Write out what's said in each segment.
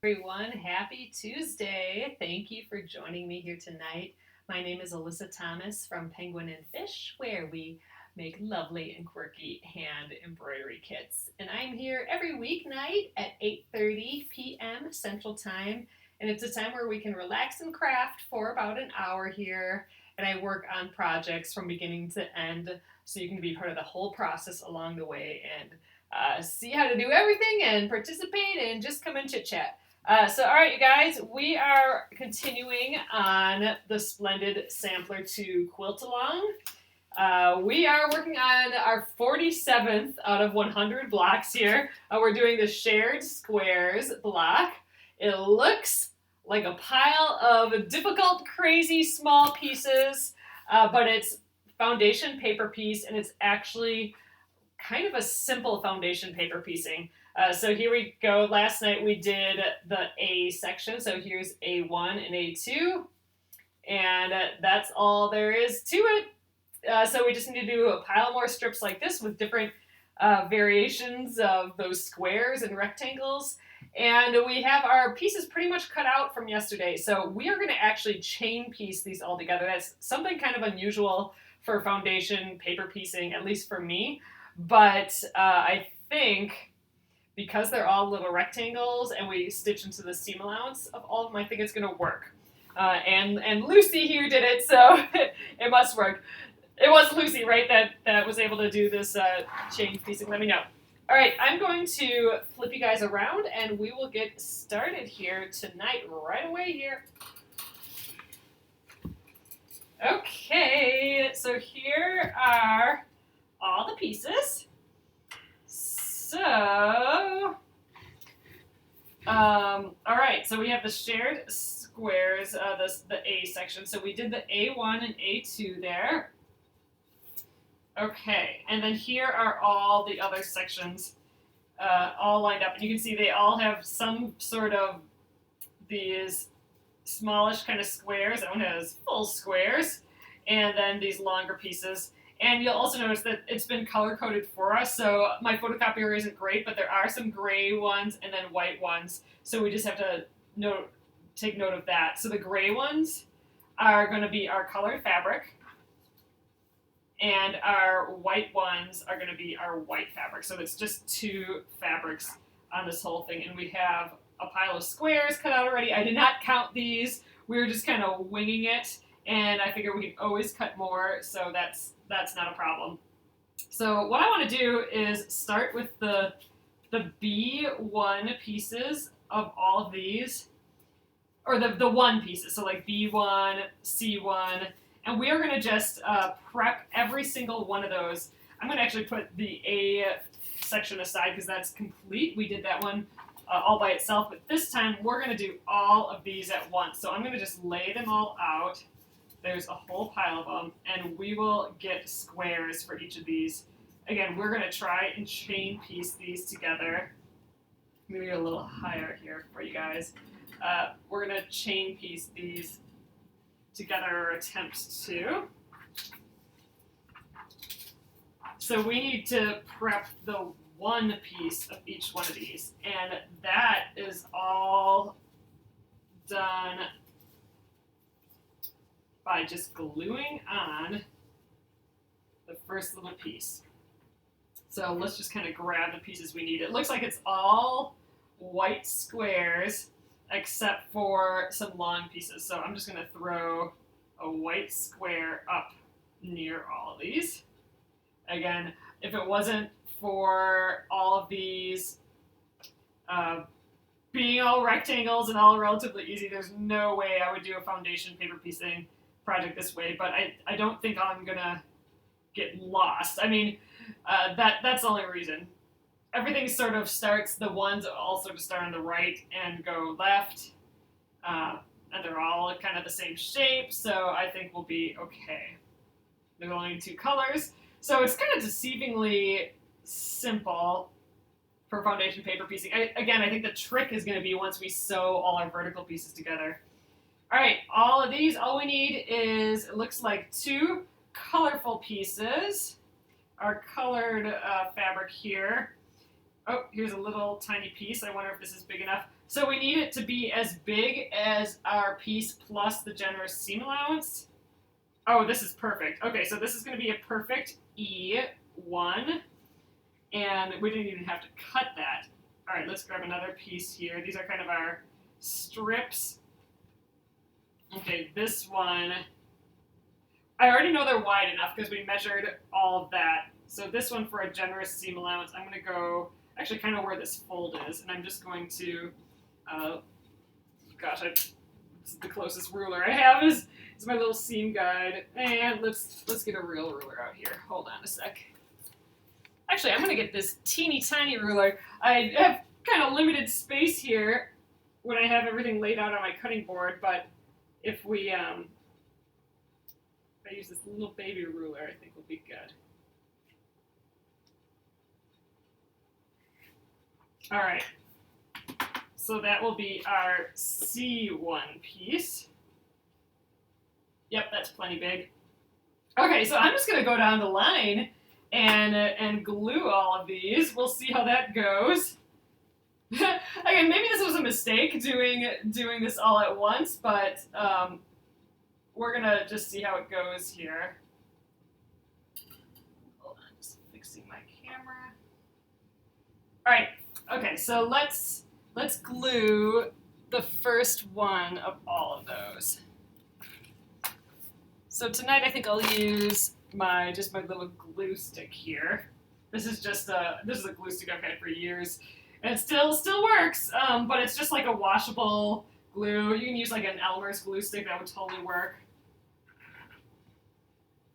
Everyone, happy Tuesday. Thank you for joining me here tonight. My name is Alyssa Thomas from Penguin and Fish, where we make lovely and quirky hand embroidery kits. And I'm here every weeknight at 8:30 p.m. Central Time, and it's a time where we can relax and craft for about an hour here. And I work on projects from beginning to end, so you can be part of the whole process along the way and see how to do everything and participate and just come and chit chat. All right, you guys, we are continuing on the Splendid Sampler to quilt along. We are working on our 47th out of 100 blocks here. We're doing the shared squares block. It looks like a pile of difficult, crazy, small pieces, but it's foundation paper piece, and it's actually kind of a simple foundation paper piecing. So here we go. Last night we did the A section. So here's A1 and A2. And that's all there is to it. So we just need to do a pile more strips like this with different variations of those squares and rectangles. And we have our pieces pretty much cut out from yesterday. So we are going to actually chain piece these all together. That's something kind of unusual for foundation paper piecing, at least for me. But I think because they're all little rectangles and we stitch into the seam allowance of all of them, I think it's going to work. And Lucy here did it, so it must work. It was Lucy, right, that was able to do this chain piecing. Let me know. All right, I'm going to flip you guys around, and we will get started here tonight right away here. Okay, so here are all the pieces. So, all right, so we have the shared squares, the A section. So we did the A1 and A2 there. Okay, and then here are all the other sections all lined up. And you can see they all have some sort of these smallish kind of squares. That one has full squares. And then these longer pieces. And you'll also notice that it's been color-coded for us, so my photocopier isn't great, but there are some gray ones and then white ones, so we just have to take note of that. So the gray ones are going to be our colored fabric, and our white ones are going to be our white fabric. So it's just two fabrics on this whole thing, and we have a pile of squares cut out already. I did not count these. We were just kind of winging it, and I figure we can always cut more, so that's not a problem. So what I want to do is start with the B1 pieces of all of these, or the 1 pieces, so like B1, C1, and we are going to just prep every single one of those. I'm going to actually put the A section aside because that's complete. We did that one all by itself, but this time we're going to do all of these at once. So I'm going to just lay them all out. There's a whole pile of them, and we will get squares for each of these. Again, we're going to try and chain piece these together. Maybe a little higher here for you guys. We're going to chain piece these together, or attempt to. So we need to prep the 1 piece of each one of these, and that is all done by just gluing on the first little piece. So let's just kind of grab the pieces we need. It looks like it's all white squares except for some long pieces. So I'm just going to throw a white square up near all of these. Again, if it wasn't for all of these being all rectangles and all relatively easy, there's no way I would do a foundation paper piecing project this way, but I don't think I'm gonna get lost. I mean, that's the only reason. Everything sort of starts, the ones all sort of start on the right and go left, and they're all kind of the same shape, so I think we'll be okay. There's only 2 colors, so it's kind of deceivingly simple for foundation paper piecing. Again, I think the trick is going to be once we sew all our vertical pieces together. All right, all of these, all we need is, it looks like 2 colorful pieces. Our colored fabric here. Oh, here's a little tiny piece. I wonder if this is big enough. So we need it to be as big as our piece plus the generous seam allowance. Oh, this is perfect. Okay, so this is going to be a perfect E1, and we didn't even have to cut that. All right, let's grab another piece here. These are kind of our strips. Okay, this one, I already know they're wide enough because we measured all of that. So this one for a generous seam allowance, I'm going to go actually kind of where this fold is, and I'm just going to, gosh, this is the closest ruler I have is my little seam guide, and let's get a real ruler out here. Hold on a sec. Actually, I'm going to get this teeny tiny ruler. I have kind of limited space here when I have everything laid out on my cutting board, but if we, if I use this little baby ruler, I think will be good. All right, so that will be our C1 piece. Yep, that's plenty big. Okay, so I'm just gonna go down the line and glue all of these. We'll see how that goes. Again, maybe this was a mistake doing this all at once, but we're gonna just see how it goes here. Hold on, just fixing my camera. All right. Okay, so let's glue the first one of all of those. So tonight I think I'll use my little glue stick here. This is a glue stick I've had for years, and it still works. But it's just like a washable glue. You can use like an Elmer's glue stick, that would totally work.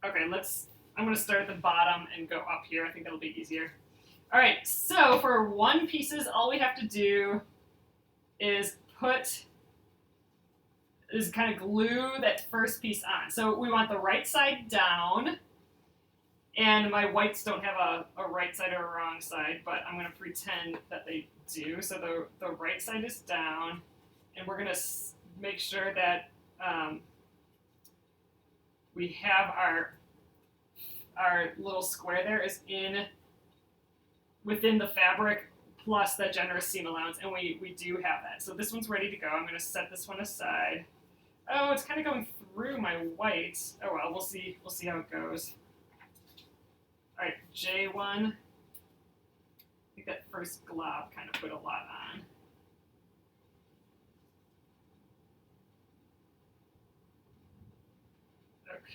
Okay, I'm gonna start at the bottom and go up here. I think that'll be easier. All right, so for one pieces, all we have to do is kind of glue that first piece on. So we want the right side down, and my whites don't have a right side or a wrong side, but I'm going to pretend that they do. So the right side is down, and we're going to make sure that we have our little square there is within the fabric plus that generous seam allowance, and we do have that. So this one's ready to go. I'm going to set this one aside. Oh, it's kind of going through my white. Oh well, we'll see how it goes. All right, J1. I think that first glob kind of put a lot on.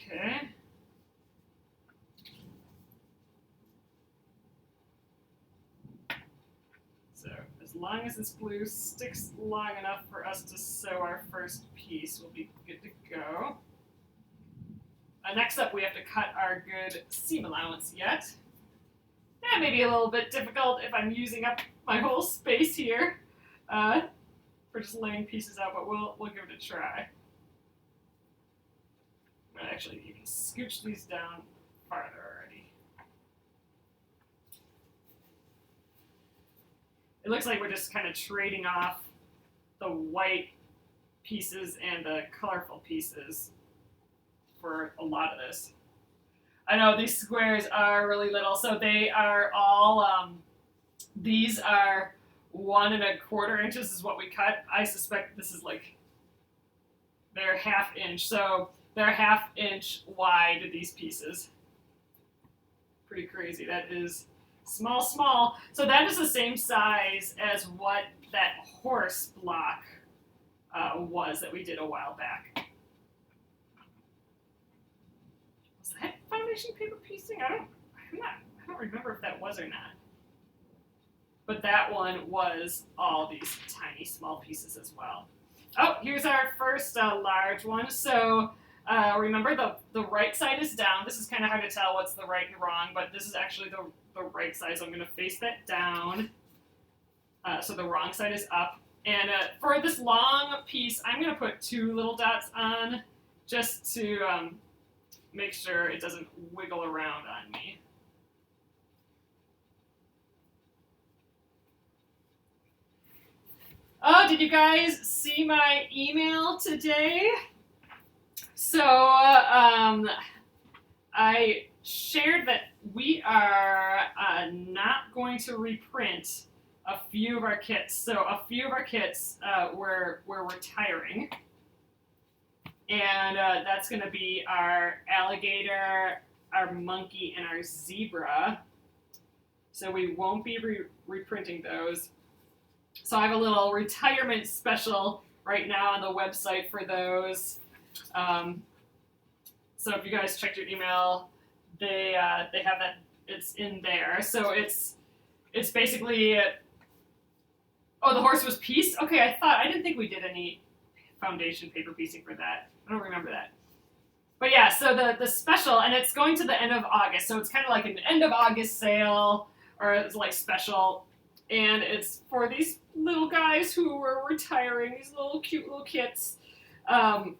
Okay. So as long as this glue sticks long enough for us to sew our first piece, we'll be good to go. Next up, we have to cut our good seam allowance yet. That may be a little bit difficult if I'm using up my whole space here for just laying pieces out, but we'll give it a try. I'm going to actually even scooch these down farther already. It looks like we're just kind of trading off the white pieces and the colorful pieces for a lot of this. I know these squares are really little, so they are all, these are 1 1/4 inches is what we cut. I suspect this is like, they're 1/2 inch, so they're 1/2 inch wide, these pieces. Pretty crazy. That is small. So that is the same size as what that horse block was that we did a while back. Was that foundation paper piecing? I don't remember if that was or not. But that one was all these tiny small pieces as well. Oh, here's our first large one. So remember the right side is down. This is kind of hard to tell what's the right and wrong, but this is actually the right side. So I'm going to face that down. So the wrong side is up. And for this long piece, I'm going to put 2 little dots on just to make sure it doesn't wiggle around on me. Oh, did you guys see my email today? So I shared that we are not going to reprint a few of our kits. So a few of our kits we're retiring. And that's going to be our alligator, our monkey, and our zebra. So we won't be reprinting those. So I have a little retirement special right now on the website for those. So if you guys checked your email, they have that. It's in there. So it's basically. Oh, the horse was pieced? Okay, I didn't think we did any foundation paper piecing for that. I don't remember that. But yeah, so the special, and it's going to the end of August, so it's kind of like an end of August sale, or it's like special, and it's for these little guys who were retiring, these little cute little kits. Again,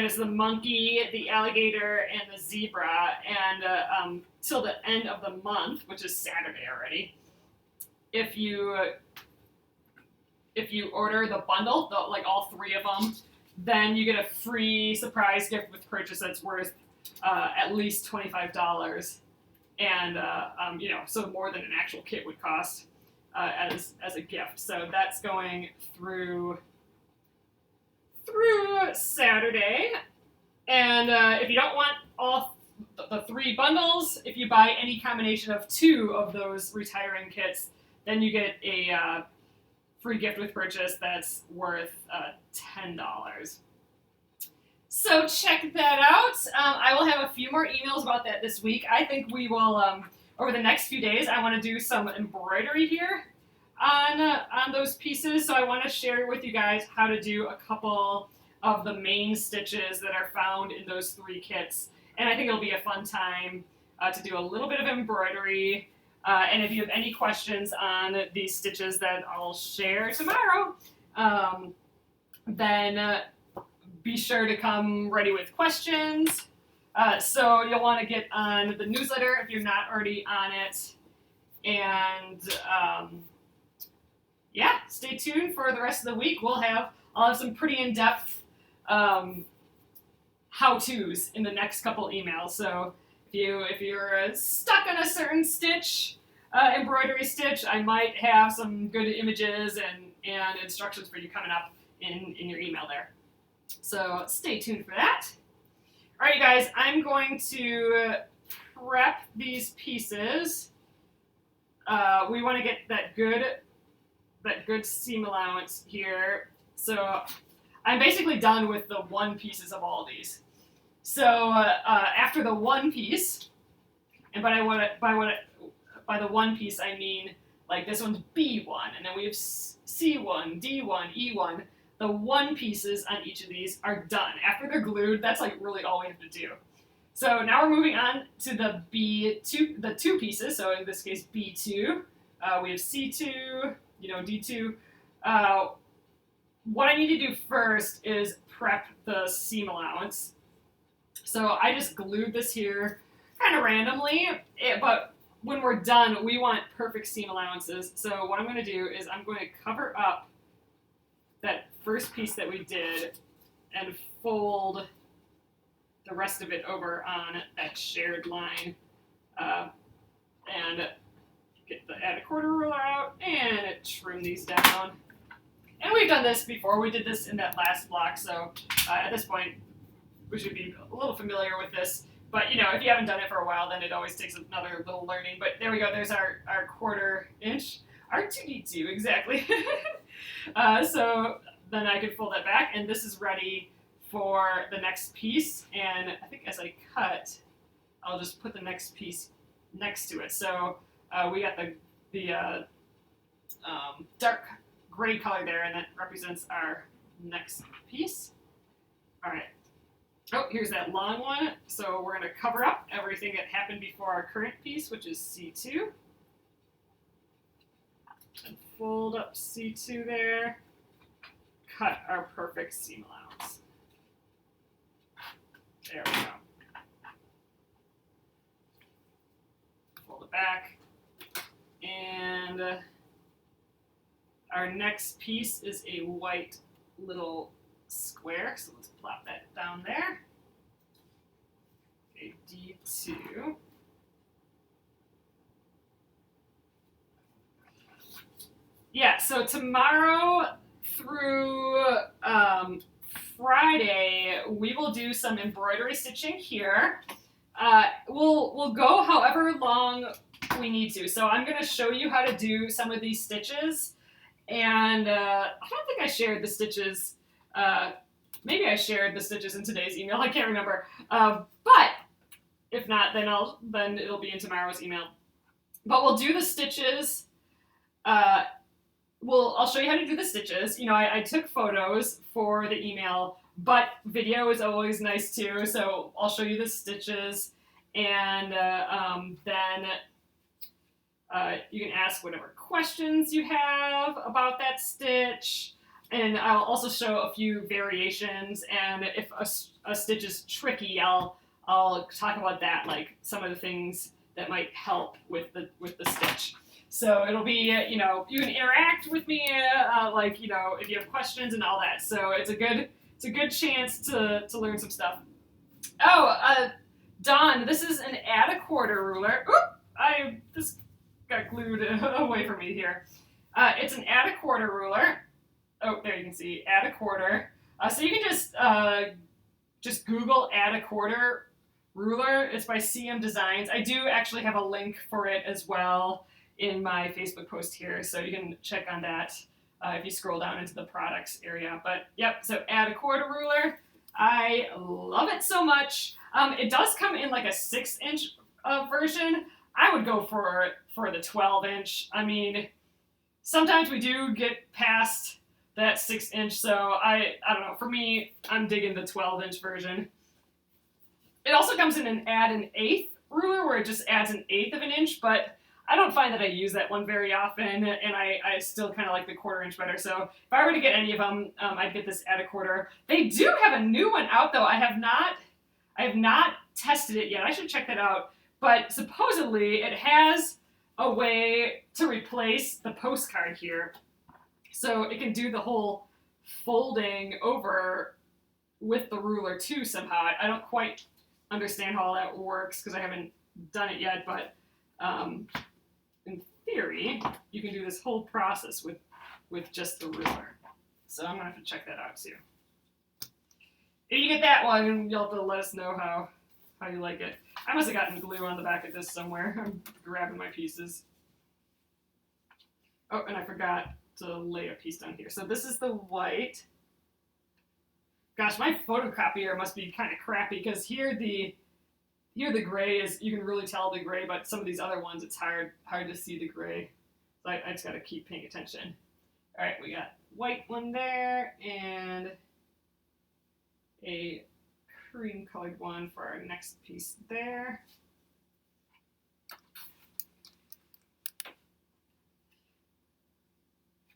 it's the monkey, the alligator, and the zebra, and till the end of the month, which is Saturday already. If you order the bundle, like all three of them, then you get a free surprise gift with purchase that's worth at least $25, and so more than an actual kit would cost as a gift. So that's going through Saturday, and if you don't want all the three bundles, if you buy any combination of two of those retiring kits, then you get a free gift with purchase that's worth $10. So check that out. I will have a few more emails about that this week. I think we will, over the next few days, I want to do some embroidery here on those pieces. So I want to share with you guys how to do a couple of the main stitches that are found in those three kits. And I think it'll be a fun time to do a little bit of embroidery. And if you have any questions on these stitches that I'll share tomorrow, then be sure to come ready with questions. So you'll want to get on the newsletter if you're not already on it. And stay tuned for the rest of the week. I'll have some pretty in-depth how-tos in the next couple emails. So if you're stuck on a certain stitch, embroidery stitch, I might have some good images and instructions for you coming up in your email there. So stay tuned for that. All right, you guys, I'm going to prep these pieces. We want to get that good seam allowance here. So I'm basically done with the one pieces of all these. So after the one piece, and by the one piece I mean like this one's B1, and then we have C1, D1, E1. The one pieces on each of these are done. After they're glued, that's like really all we have to do. So now we're moving on to the B2, the two pieces. So in this case, B2. We have C2, D2. What I need to do first is prep the seam allowance. So I just glued this here kind of randomly, but when we're done, we want perfect seam allowances. So what I'm going to do is I'm going to cover up that first piece that we did and fold the rest of it over on that shared line, and add a quarter ruler out and trim these down. And we've done this before. We did this in that last block, so at this point we should be a little familiar with this. But if you haven't done it for a while, then it always takes another little learning. But there we go. There's our quarter inch, our 2D2 exactly. So then I can fold that back, and this is ready for the next piece. And I think as I cut, I'll just put the next piece next to it. So we got the dark gray color there, and that represents our next piece. All right. Oh, here's that long one. So we're going to cover up everything that happened before our current piece, which is C2. And fold up C2 there. Cut our perfect seam allowance. There we go. Fold it back. And our next piece is a white little square, so let's plop that down there. Okay, D2. Yeah, so tomorrow through Friday, we will do some embroidery stitching here. We'll go however long we need to. So I'm going to show you how to do some of these stitches. And I don't think I shared the stitches. Maybe I shared the stitches in today's email. I can't remember. But if not, then it'll be in tomorrow's email. But we'll do the stitches. I'll show you how to do the stitches. You know, I took photos for the email, but video is always nice too. So I'll show you the stitches, and then you can ask whatever questions you have about that stitch. And I'll also show a few variations. And if a stitch is tricky, I'll talk about that, like some of the things that might help with the stitch. So it'll be, you know, you can interact with me, like, you know, if you have questions and all that. So it's a good chance to learn some stuff. Oh, Dawn, this is an add a quarter ruler. Oop, this got glued away from me here. It's an add a quarter ruler. Oh, there you can see add a quarter. So you can just Google add a quarter ruler. It's by CM Designs. I do actually have a link for it as well in my Facebook post here, so you can check on that if you scroll down into the products area. But yep, so add a quarter ruler. I love it so much. It does come in like a 6-inch version. I would go for the 12-inch. I mean, sometimes we do get past that 6-inch, so I don't know. For me, I'm digging the 12-inch version. It also comes in an add an 1/8 ruler where it just adds an 1/8 of an inch, but I don't find that I use that one very often, and I still kind of like the 1/4 inch better. So if I were to get any of them, I'd get this add a quarter. They do have a new one out though. I have not tested it yet. I should check that out. But supposedly it has a way to replace the postcard here, so it can do the whole folding over with the ruler too somehow. I don't quite understand how all that works because I haven't done it yet, but in theory, you can do this whole process with just the ruler. So I'm gonna have to check that out too. If you get that one, you'll have to let us know how you like it. I must have gotten glue on the back of this somewhere. I'm grabbing my pieces. Oh, and I forgot to lay a piece down here. So this is the white. Gosh, my photocopier must be kind of crappy because here the gray is, you can really tell the gray, but some of these other ones, it's hard to see the gray. So I just got to keep paying attention. All right, we got white one there and a cream colored one for our next piece there.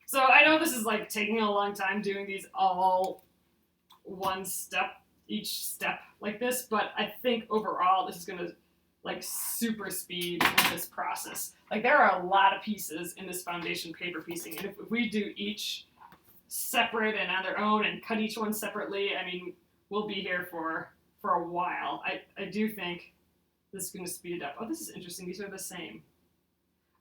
So I know this is like taking a long time doing these all one step, each step like this, but I think overall this is gonna like super speed this process. Like there are a lot of pieces in this foundation paper piecing, and if we do each separate and on their own and cut each one separately, I mean, we'll be here for a while. I do think this is gonna speed it up. Oh, this is interesting. These are the same.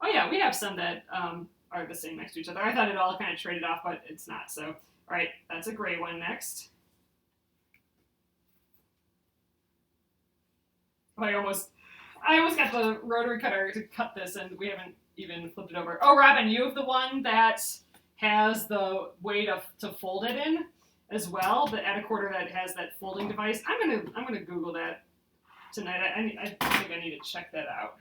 Oh yeah, we have some that are the same next to each other. I thought it all kind of traded off, but it's not. So, all right, that's a gray one next. I almost got the rotary cutter to cut this, and we haven't even flipped it over. Oh, Robin, you have the one that has the way to fold it in as well. The add a quarter that has that folding device. I'm gonna Google that tonight. I think I need to check that out.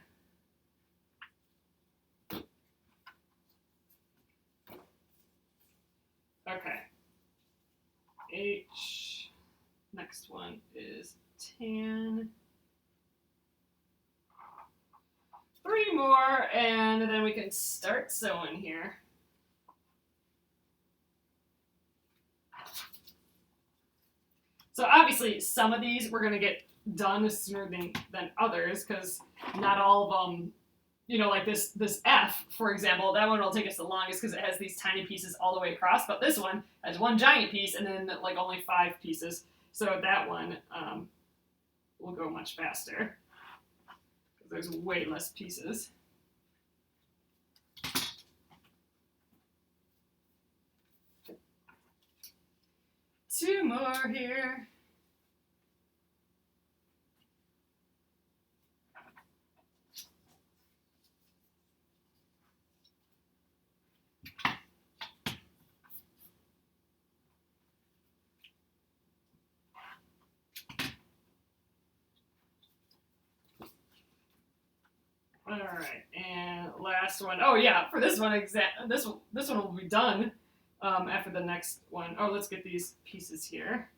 Okay. H. Next one is tan. 3 more, and then we can start sewing here. So obviously some of these we're going to get done sooner than others, because not all of them, you know, like this F, for example, that one will take us the longest because it has these tiny pieces all the way across, but this one has one giant piece and then like only 5 pieces. So that one, will go much faster because there's way less pieces. Two more here. All right, and last one. Oh yeah, for this one, this one will be done after the next one. Oh, let's get these pieces here.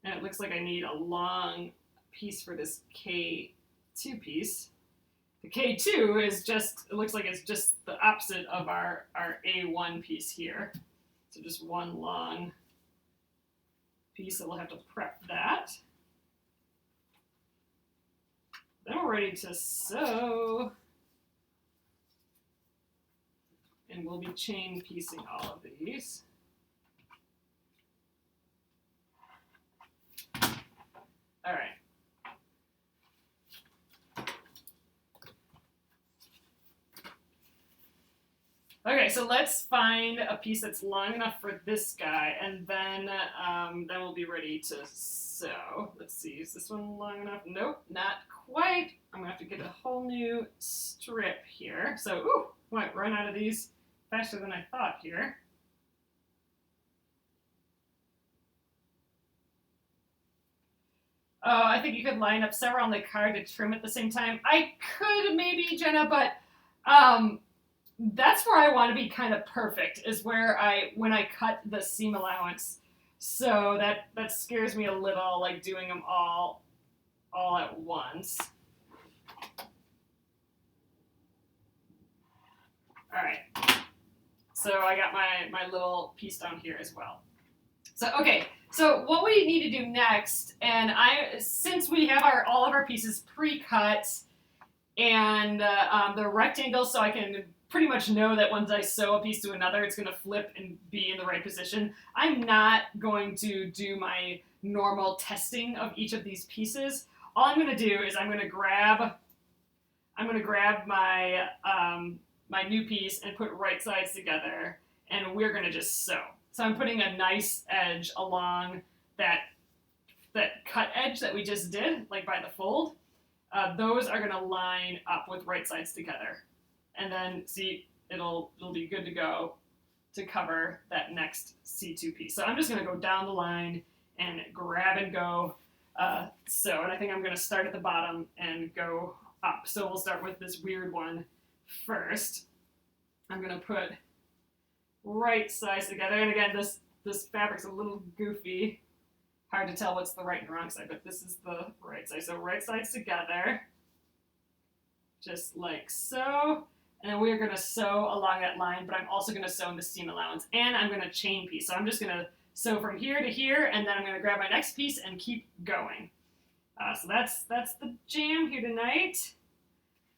And it looks like I need a long piece for this K2 piece. The K2 is just, it looks like it's just the opposite of our A1 piece here. So just one long piece, so we'll have to prep that. Then we're ready to sew. And we'll be chain piecing all of these. All right. Okay, so let's find a piece that's long enough for this guy, and then we'll be ready to sew. Let's see, is this one long enough? Nope, not quite. I'm gonna have to get a whole new strip here. So, ooh, might run out of these faster than I thought here. Oh, I think you could line up several on the card to trim at the same time. I could maybe, Jenna, but that's where I want to be kind of perfect, is where when I cut the seam allowance. So that scares me a little, like doing them all at once. All right. So I got my little piece down here as well. So, okay. So what we need to do next, and since we have all of our pieces pre-cut and the rectangle, so I can pretty much know that once I sew a piece to another, it's going to flip and be in the right position. I'm not going to do my normal testing of each of these pieces. All I'm going to do is I'm going to grab my my new piece and put right sides together, and we're going to just sew. So I'm putting a nice edge along that cut edge that we just did, like by the fold. Those are going to line up with right sides together. And then, see, it'll be good to go to cover that next C2 piece. So I'm just going to go down the line and grab and go sew. And I think I'm going to start at the bottom and go up. So we'll start with this weird one first. I'm going to put right sides together. And again, this fabric's a little goofy. Hard to tell what's the right and wrong side, but this is the right side. So right sides together, just like so. And then we're going to sew along that line, but I'm also going to sew in the seam allowance, and I'm going to chain piece. So I'm just going to sew from here to here, and then I'm going to grab my next piece and keep going. So that's the jam here tonight.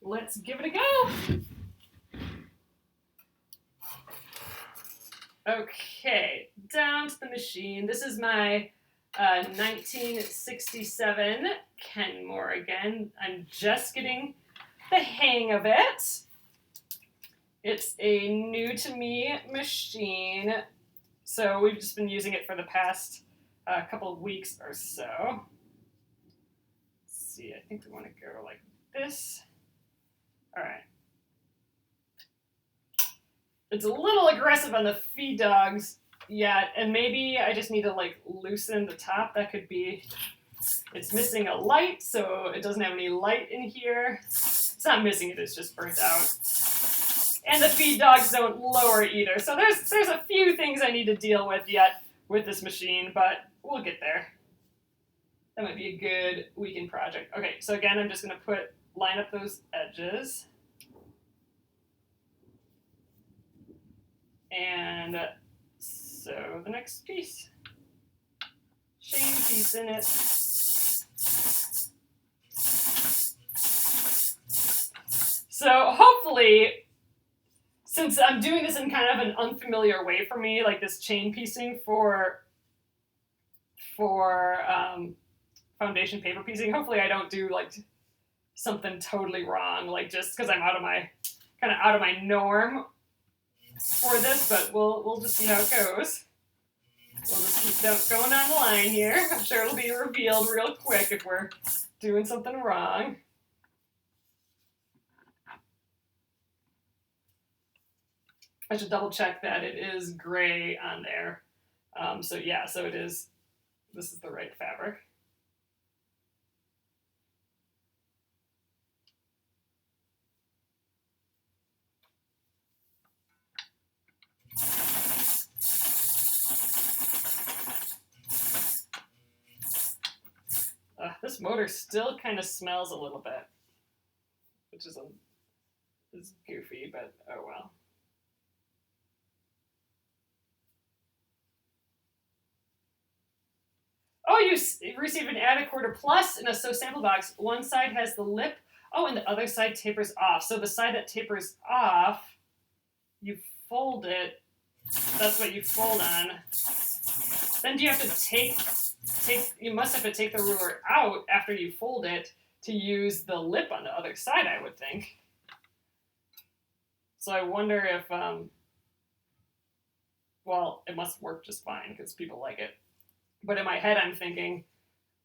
Let's give it a go. Okay, down to the machine. This is my 1967 Kenmore again. I'm just getting the hang of it. It's a new to me machine, so we've just been using it for the past couple of weeks or so. Let's see, I think we want to go like this. All right. It's a little aggressive on the feed dogs yet, and maybe I just need to like loosen the top. That could be, it's missing a light, so it doesn't have any light in here. It's not missing it, it's just burnt out. And the feed dogs don't lower either. So there's a few things I need to deal with yet with this machine, but we'll get there. That might be a good weekend project. Okay, so again, I'm just going to line up those edges. And sew the next piece. Chain piece in it. So hopefully, since I'm doing this in kind of an unfamiliar way for me, like this chain piecing for if foundation paper piecing. Hopefully I don't do like something totally wrong, like just because I'm out of my norm for this, but we'll just see how it goes. We'll just keep going on the line here. I'm sure it'll be revealed real quick if we're doing something wrong. I should double check that it is gray on there. So yeah, so it is, this is the right fabric. This motor still kind of smells a little bit, which is goofy, but oh well. Oh, you receive an added quarter plus in a sew sample box. One side has the lip. Oh, and the other side tapers off. So the side that tapers off, you fold it. That's what you fold on. Then do you have to take? You must have to take the ruler out after you fold it to use the lip on the other side, I would think. So I wonder if, well, it must work just fine because people like it. But in my head, I'm thinking,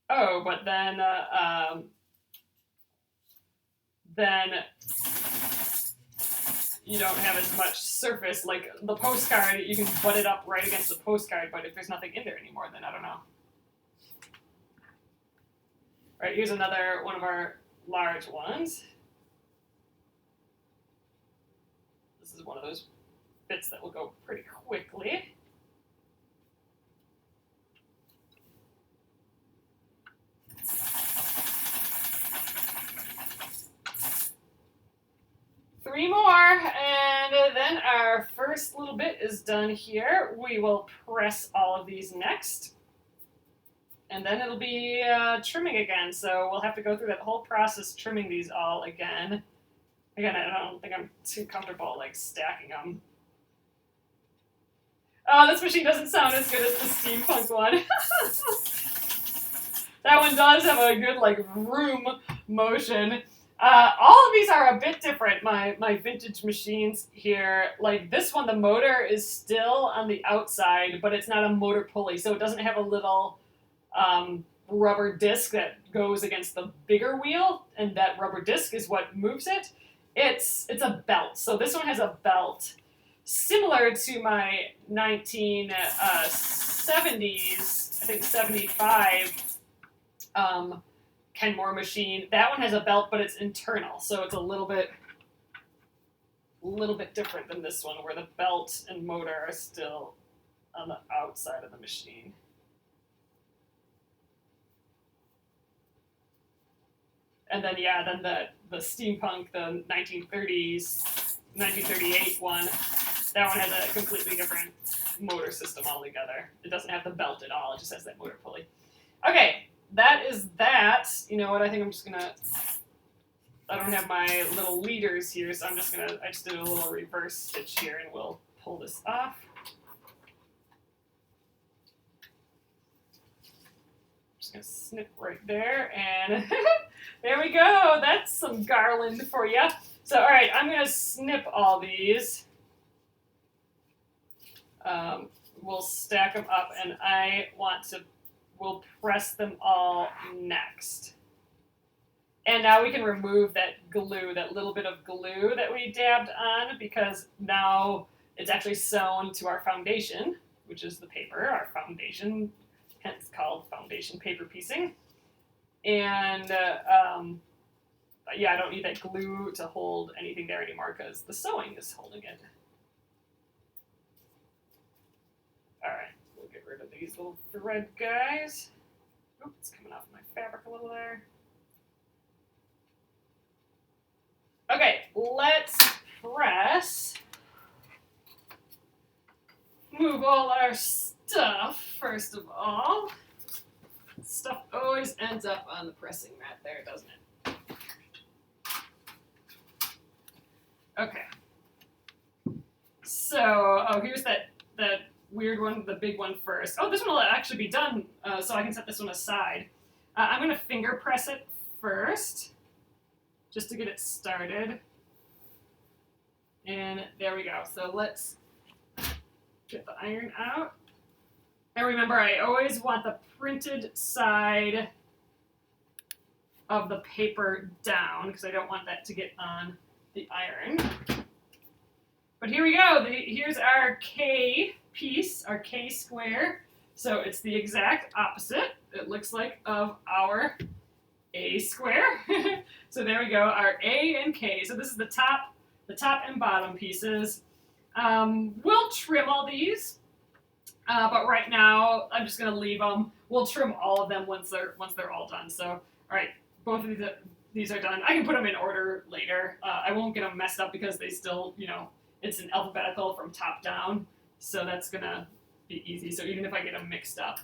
oh, but then you don't have as much surface. Like the postcard, you can butt it up right against the postcard, but if there's nothing in there anymore, then I don't know. All right, here's another one of our large ones. This is one of those bits that will go pretty quickly. Three more, and then our first little bit is done here. We will press all of these next, and then it'll be trimming again. So we'll have to go through that whole process trimming these all again. Again, I don't think I'm too comfortable like stacking them. Oh, this machine doesn't sound as good as the steampunk one. That one does have a good like vroom motion. All of these are a bit different, my vintage machines here. Like this one, the motor is still on the outside, but it's not a motor pulley, so it doesn't have a little rubber disc that goes against the bigger wheel, and that rubber disc is what moves it. It's a belt, so this one has a belt. Similar to my 1970s, I think 75, Kenmore machine. That one has a belt, but it's internal, so it's a little bit different than this one, where the belt and motor are still on the outside of the machine. And then yeah, then the steampunk, the 1930s, 1938 one, that one has a completely different motor system altogether. It doesn't have the belt at all. It just has that motor pulley. Okay. That is that. You know what? I think I'm just gonna. I don't have my little leaders here, so I'm just gonna. I just did a little reverse stitch here, and we'll pull this off. Just gonna snip right there, and there we go. That's some garland for you. So, all right, I'm gonna snip all these. We'll stack them up, and we'll press them all next. And now we can remove that glue, that little bit of glue that we dabbed on, because now it's actually sewn to our foundation, which is the paper, our foundation, hence called foundation paper piecing. And yeah, I don't need that glue to hold anything there anymore because the sewing is holding it. All right. Get rid of these little thread guys. Oops, it's coming off my fabric a little there. Okay, let's press. Move all our stuff, first of all. Stuff always ends up on the pressing mat there, doesn't it? Okay. So, oh, here's that weird one, the big one first. Oh, this one will actually be done, so I can set this one aside. I'm going to finger press it first, just to get it started. And there we go. So let's get the iron out. And remember, I always want the printed side of the paper down because I don't want that to get on the iron. But here we go. Here's our K piece, our K square. So it's the exact opposite, it looks like, of our A square. So there we go, our A and K. So this is the top and bottom pieces. We'll trim all these, but right now I'm just gonna leave them. We'll trim all of them once they're all done. So all right, both of these are done. I can put them in order later. I won't get them messed up because they still, it's an alphabetical from top down. So that's gonna be easy. So even if I get them mixed up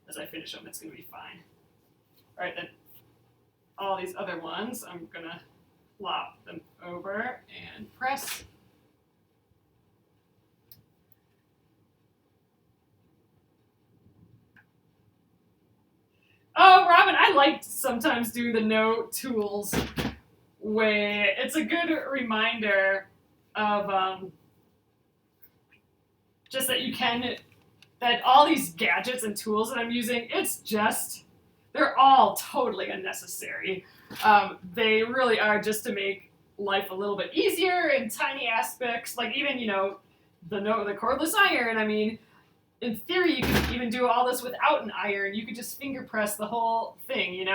as I finish them, it's gonna be fine. All right, then all these other ones, I'm gonna flop them over and press. Oh, Robin, I like sometimes doing the no tools way. It's a good reminder of just that all these gadgets and tools that I'm using, they're all totally unnecessary. They really are just to make life a little bit easier in tiny aspects, like even, the cordless iron. I mean, in theory, you could even do all this without an iron. You could just finger press the whole thing,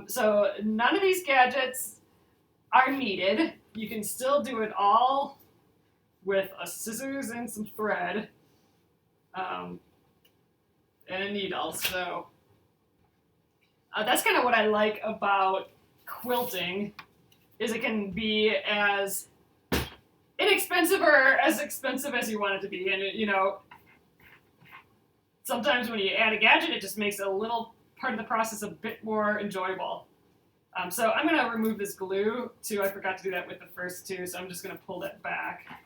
So none of these gadgets are needed. You can still do it all with a scissors and some thread, and a needle. So that's kind of what I like about quilting, is it can be as inexpensive or as expensive as you want it to be. And, sometimes when you add a gadget, it just makes a little part of the process a bit more enjoyable. So I'm going to remove this glue, too. I forgot to do that with the first two, so I'm just going to pull that back.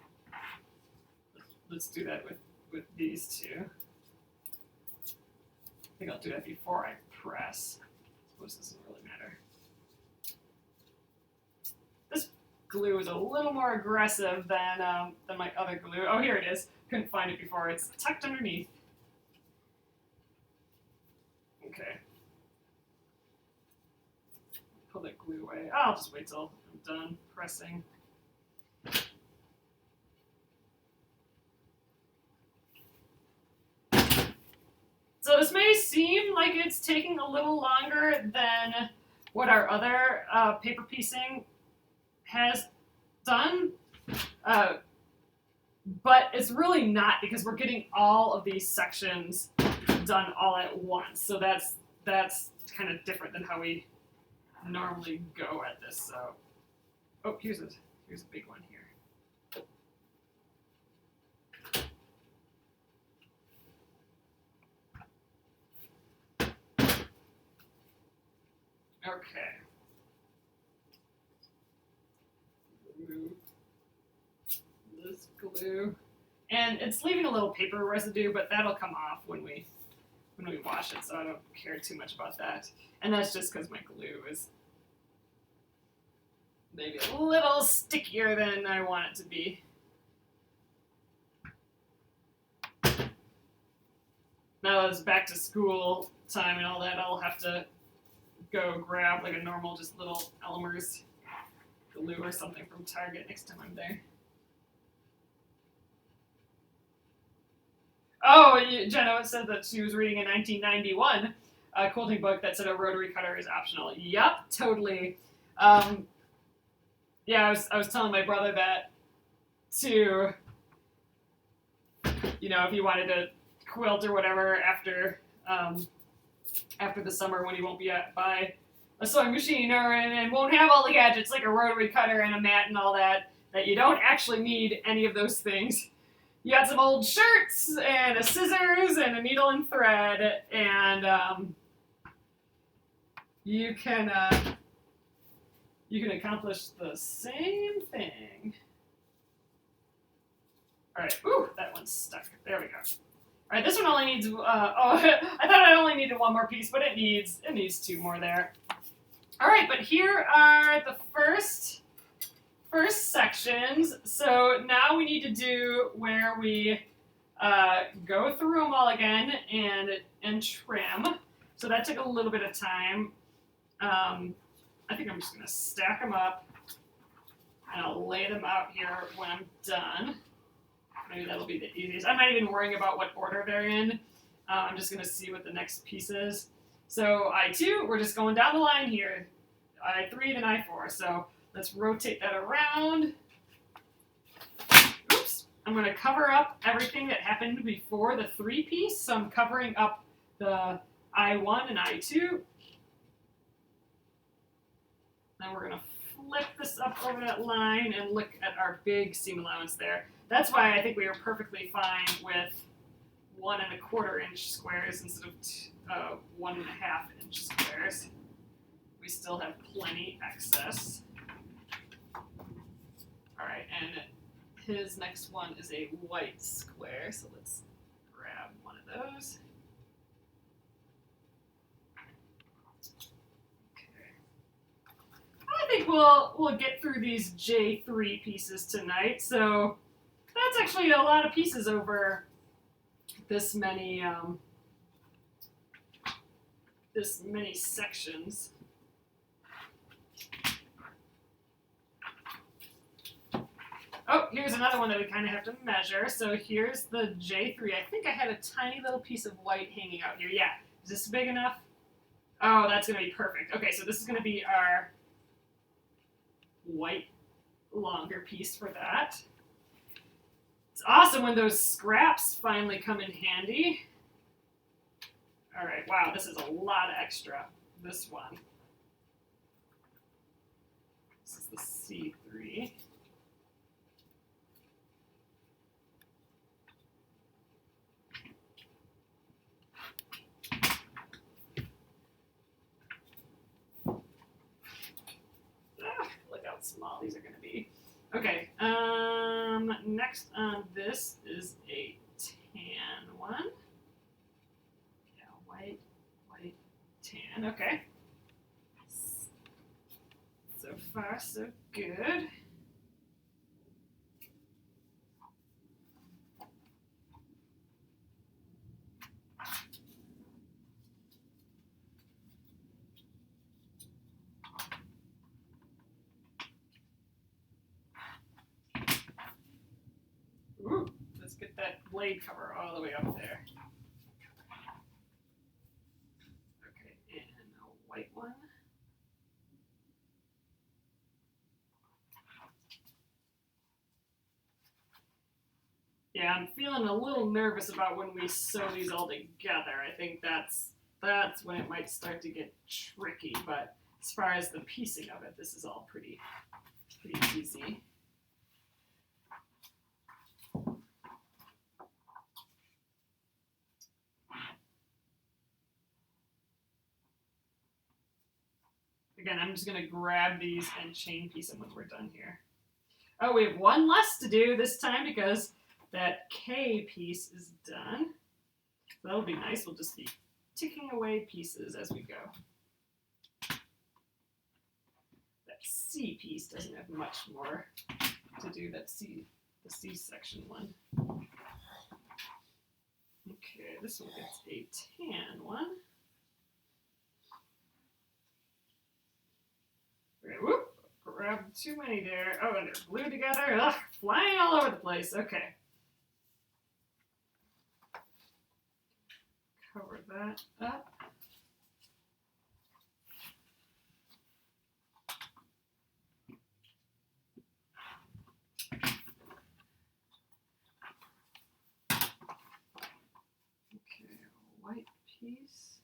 Let's do that with these two. I think I'll do that before I press. I suppose this doesn't really matter. This glue is a little more aggressive than my other glue. Oh, here it is. Couldn't find it before. It's tucked underneath. Okay. Pull that glue away. I'll just wait till I'm done pressing. So this may seem like it's taking a little longer than what our other paper piecing has done, but it's really not, because we're getting all of these sections done all at once. So that's kind of different than how we normally go at this. So, oh, here's a big one here. Okay. Remove this glue. And it's leaving a little paper residue, but that'll come off when we wash it, so I don't care too much about that. And that's just because my glue is maybe a little stickier than I want it to be. Now that it's back to school time and all that, I'll have to go grab like a normal, just little Elmer's glue or something from Target next time I'm there. Oh, Jenna said that she was reading a 1991 quilting book that said a rotary cutter is optional. Yup, totally. Yeah, I was telling my brother that too. If he wanted to quilt or whatever after the summer, when he won't be by a sewing machine and won't have all the gadgets like a rotary cutter and a mat and all that you don't actually need any of those things. You got some old shirts and a scissors and a needle and thread, and you can accomplish the same thing. All right, ooh, that one's stuck. There we go. All right, this one only needs, oh, I thought I only needed one more piece, but it needs two more there. All right, but here are the first sections. So now we need to do where we go through them all again and trim. So that took a little bit of time. I think I'm just gonna stack them up and I'll lay them out here when I'm done. Maybe that'll be the easiest. I'm not even worrying about what order they're in. I'm just going to see what the next piece is. So I2, we're just going down the line here. I3, then I4. So let's rotate that around. Oops. I'm going to cover up everything that happened before the 3 piece. So I'm covering up the I1 and I2. Then we're going to flip this up over that line and look at our big seam allowance there. That's why I think we are perfectly fine with 1 1/4 inch squares instead of 1 1/2 inch squares. We still have plenty excess. All right, and his next one is a white square, so let's grab one of those. I think we'll get through these J3 pieces tonight. So that's actually a lot of pieces over this many sections. Oh, here's another one that we kind of have to measure. So here's the J3. I think I had a tiny little piece of white hanging out here. Yeah, is this big enough? Oh, that's going to be perfect. Okay, so this is going to be our white longer piece for that. It's awesome when those scraps finally come in handy. All right, wow, this is a lot of extra, this one. This is the C3. Look how small these are going to be. Okay, next on this is a tan one. Yeah, white, tan, okay. So far, so good. Ooh, let's get that blade cover all the way up there. Okay, and a white one. Yeah, I'm feeling a little nervous about when we sew these all together. I think that's when it might start to get tricky, but as far as the piecing of it, this is all pretty easy. Again, I'm just going to grab these and chain piece them when we're done here. Oh, we have one less to do this time because that K piece is done. So that'll be nice. We'll just be ticking away pieces as we go. That C piece doesn't have much more to do. The C section one. Okay, this one gets a tan one. Okay, whoop, grabbed too many there. Oh, and they're glued together. Ugh, flying all over the place. Okay. Cover that up. Okay, white piece.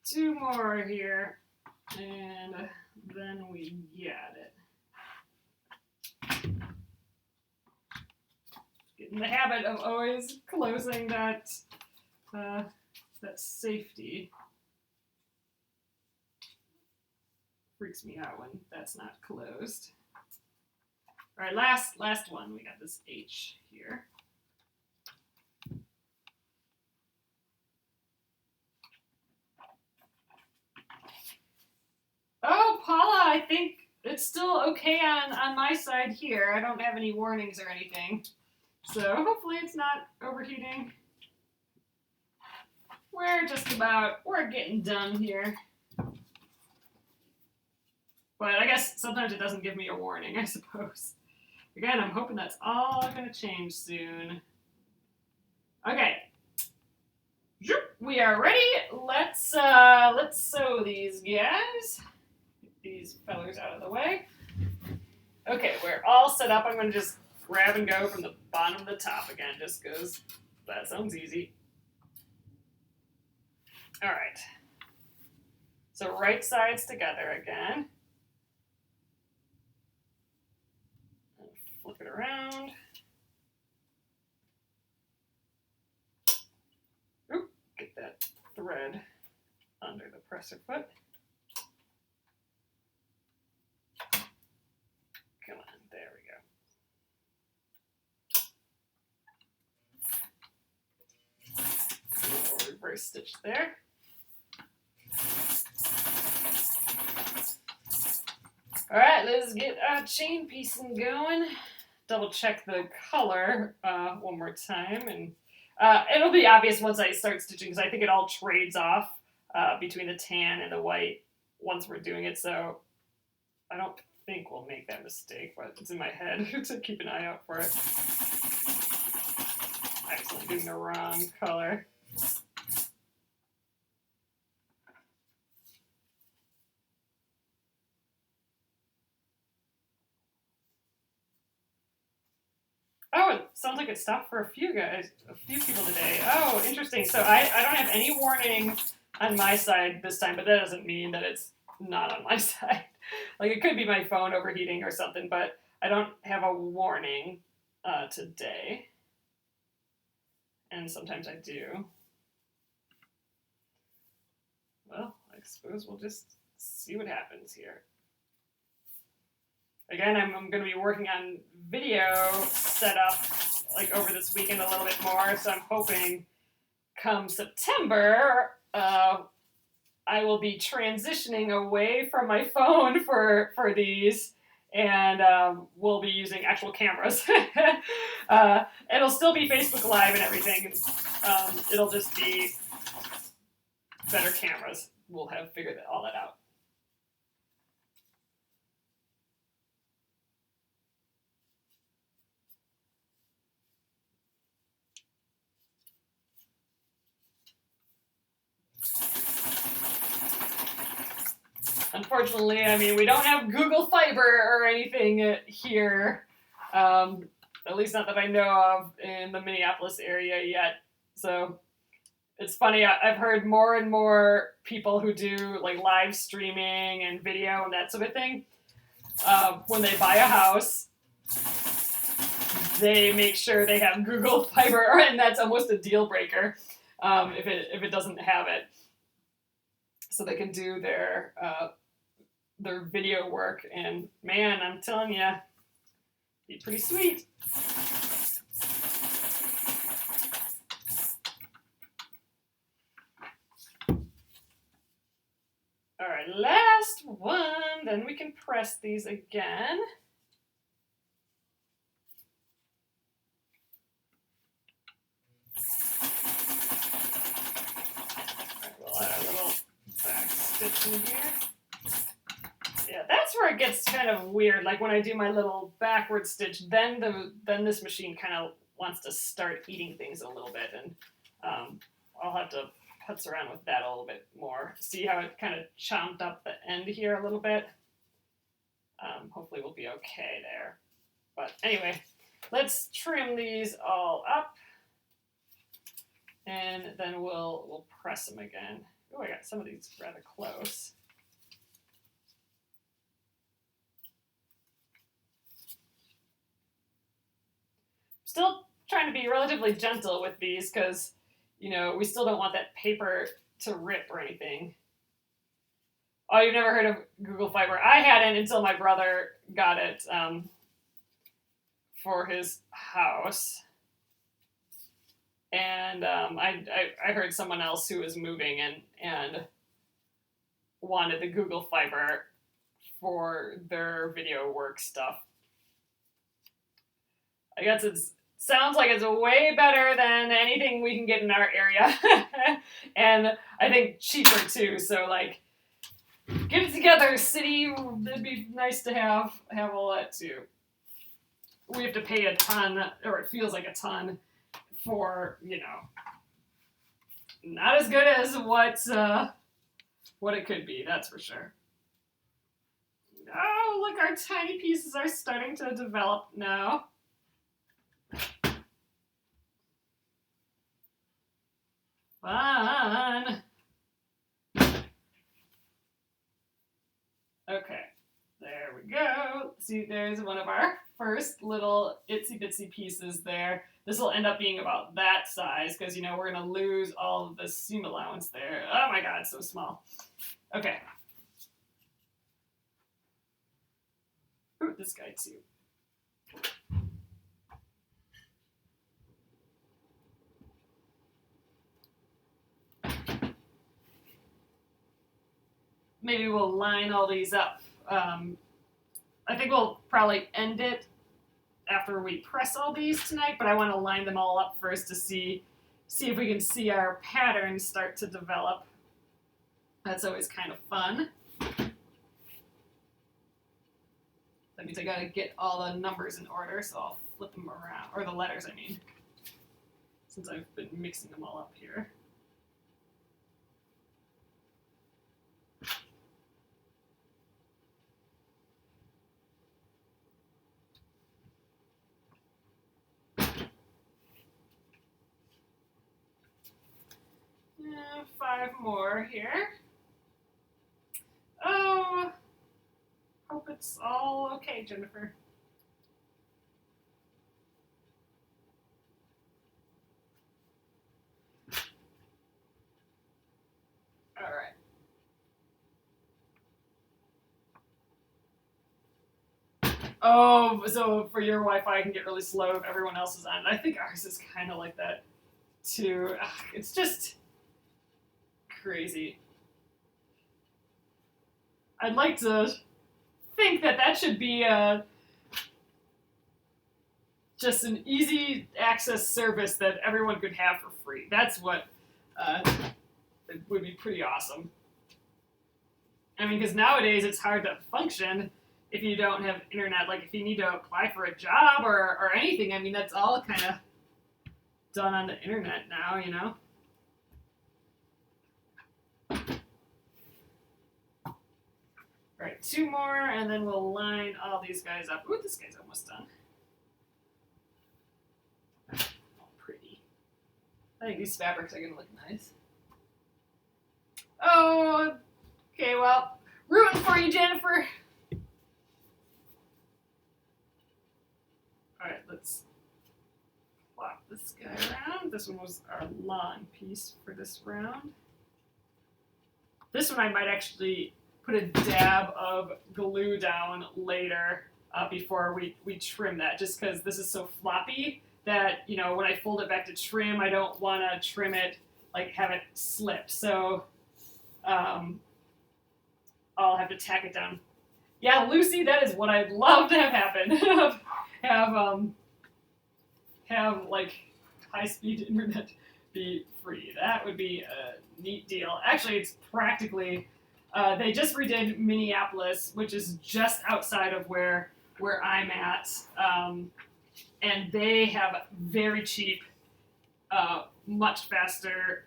Two more here, and then we got it. Get in the habit of always closing that safety. freaks me out when that's not closed. All right, last one. We got this H here. Oh, Paula, I think it's still okay on my side here. I don't have any warnings or anything. So hopefully it's not overheating. We're getting done here. But I guess sometimes it doesn't give me a warning, I suppose. Again, I'm hoping that's all going to change soon. Okay. We are ready. Let's sew these guys. Get these fellers out of the way. Okay, we're all set up. I'm going to just grab and go from the bottom to the top again, just because that sounds easy. All right. So right sides together again. And flip it around. Oop, get that thread under the presser foot. Come on, there we go. A little reverse stitch there. All right, let's get our chain piecing going. Double check the color one more time, and it'll be obvious once I start stitching because I think it all trades off between the tan and the white once we're doing it. So I don't think we'll make that mistake, but it's in my head to keep an eye out for it. I'm actually doing the wrong color. Oh, it sounds like it stopped for a few people today. Oh, interesting. So I don't have any warning on my side this time, but that doesn't mean that it's not on my side. Like it could be my phone overheating or something, but I don't have a warning today. And sometimes I do. Well, I suppose we'll just see what happens here. Again, I'm going to be working on video setup like over this weekend a little bit more, so I'm hoping come September I will be transitioning away from my phone for these, and we'll be using actual cameras. It'll still be Facebook Live and everything. It'll just be better cameras. We'll have figured all that out. Unfortunately, I mean, we don't have Google Fiber or anything here, at least not that I know of in the Minneapolis area yet. So it's funny, I've heard more and more people who do like live streaming and video and that sort of thing. When they buy a house, they make sure they have Google Fiber, and that's almost a deal breaker if it doesn't have it. So they can do their video work, and man, I'm telling you, be pretty sweet. All right, last one, then we can press these again. All right, we'll add a little back stitch in here. Yeah, that's where it gets kind of weird. Like when I do my little backward stitch, then this machine kind of wants to start eating things a little bit, and I'll have to putz around with that a little bit more. See how it kind of chomped up the end here a little bit. Hopefully we'll be okay there. But anyway, let's trim these all up, and then we'll press them again. Oh, I got some of these rather close. Still trying to be relatively gentle with these because, you know, we still don't want that paper to rip or anything. Oh, you've never heard of Google Fiber? I hadn't until my brother got it for his house. And I heard someone else who was moving and wanted the Google Fiber for their video work stuff. I guess it sounds like it's way better than anything we can get in our area, and I think cheaper too. So like, get it together, city. It'd be nice to have all that too. We have to pay a ton, or it feels like a ton, for not as good as what it could be. That's for sure. Oh, look, our tiny pieces are starting to develop now. Fun. Okay, there we go. See, there's one of our first little itsy bitsy pieces there. This will end up being about that size because, we're going to lose all of the seam allowance there. Oh my god, it's so small. Okay. Ooh, this guy too. Maybe we'll line all these up. I think we'll probably end it after we press all these tonight, but I want to line them all up first to see if we can see our patterns start to develop. That's always kind of fun. That means I gotta get all the numbers in order, so I'll flip them around, or the letters, I mean, since I've been mixing them all up here. Yeah, 5 more here. Oh, hope it's all okay, Jennifer. All right. Oh, so for your Wi-Fi, it can get really slow if everyone else is on. I think ours is kind of like that too. It's just crazy. I'd like to think that should be just an easy access service that everyone could have for free. That's what it would be pretty awesome. I mean, because nowadays it's hard to function if you don't have internet. Like if you need to apply for a job or anything, I mean, that's all kind of done on the internet now. All right, 2 more, and then we'll line all these guys up. Ooh, this guy's almost done. Oh, pretty. I think these fabrics are gonna look nice. Oh, okay, well, rooting for you, Jennifer. All right, let's plop this guy around. This one was our long piece for this round. This one I might actually put a dab of glue down later before we trim that, just because this is so floppy that, when I fold it back to trim, I don't want to trim it, like have it slip. So I'll have to tack it down. Yeah, Lucy, that is what I'd love to have happen. have like high-speed internet be free. That would be a neat deal. Actually, it's practically. They just redid Minneapolis, which is just outside of where I'm at, and they have very cheap, much faster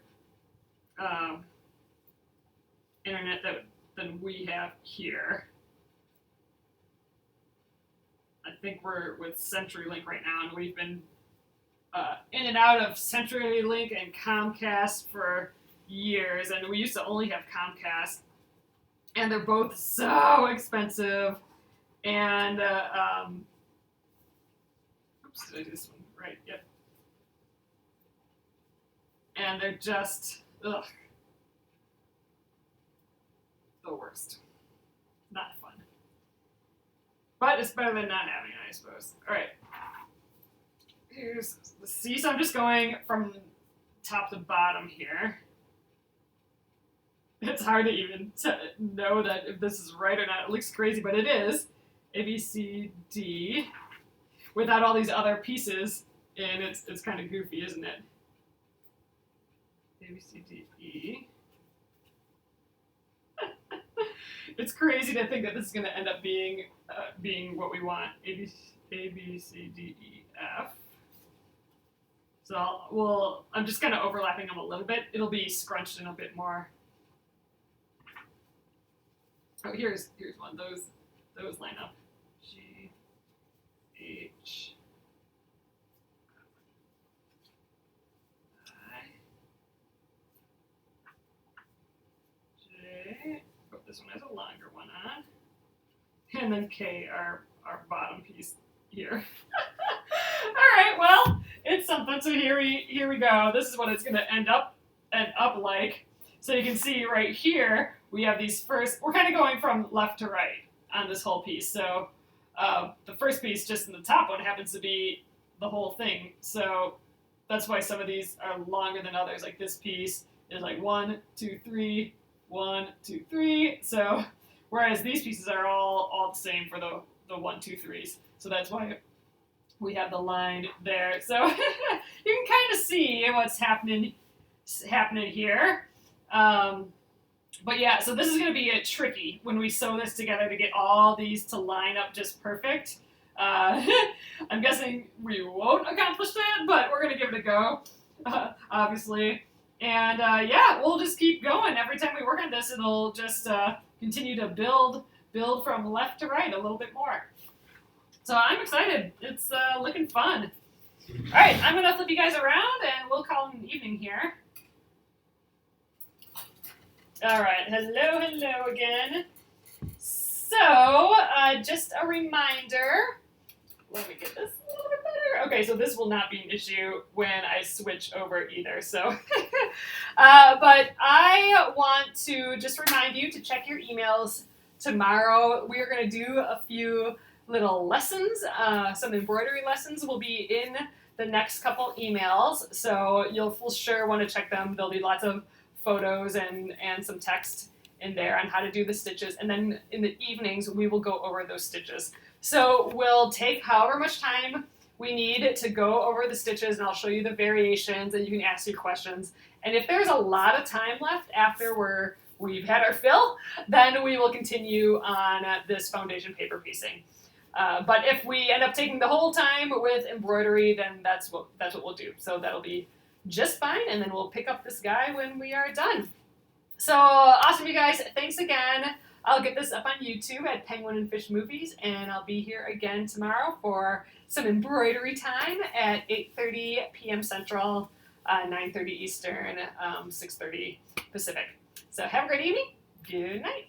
internet than we have here. I think we're with CenturyLink right now, and we've been in and out of CenturyLink and Comcast for years, and we used to only have Comcast, and they're both so expensive, and oops, did I do this one right? Yep. And they're just, ugh. the worst. Not fun. But it's better than not having it, I suppose. All right. Here's the C. So I'm just going from top to bottom here. It's hard to even know that if this is right or not. It looks crazy, but it is. A, B, C, D. Without all these other pieces, and it's kind of goofy, isn't it? A, B, C, D, E. It's crazy to think that this is going to end up being what we want. A, B, C, D, E, F. So I'm just kind of overlapping them a little bit. It'll be scrunched in a bit more. Oh, here's one. Those line up. G, H, I, J. Oh, this one has a longer one on. And then K, our bottom piece here. All right, well, it's something. So here we go. This is what it's going to end up like. So you can see right here we have these first. We're kind of going from left to right on this whole piece. So the first piece, just in the top one, happens to be the whole thing. So that's why some of these are longer than others. Like this piece is like 1, 2, 3, 1, 2, 3. So whereas these pieces are all the same for the 1, 2, 3s. So that's why we have the line there. So you can kind of see what's happening here. But yeah, so this is going to be tricky when we sew this together to get all these to line up just perfect. I'm guessing we won't accomplish that, but we're going to give it a go, obviously. And yeah, we'll just keep going. Every time we work on this, it'll just continue to build from left to right a little bit more. So I'm excited. It's looking fun. All right, I'm going to flip you guys around, and we'll call it an evening here. All right, hello again. So, just a reminder. Let me get this a little bit better. Okay, so this will not be an issue when I switch over either. So, but I want to just remind you to check your emails tomorrow. We are going to do a few little lessons. Some embroidery lessons will be in the next couple emails. So you'll for sure want to check them. There'll be lots of photos and some text in there on how to do the stitches. And then in the evenings, we will go over those stitches. So we'll take however much time we need to go over the stitches, and I'll show you the variations, and you can ask your questions. And if there's a lot of time left after we've had our fill, then we will continue on this foundation paper piecing. But if we end up taking the whole time with embroidery, then that's what we'll do. So that'll be just fine, and then we'll pick up this guy when we are done. So awesome, you guys. Thanks again. I'll get this up on YouTube at Penguin and Fish Movies, and I'll be here again tomorrow for some embroidery time at 8:30 p.m. Central, 9:30 Eastern, 6:30 Pacific. So have a great evening. Good night.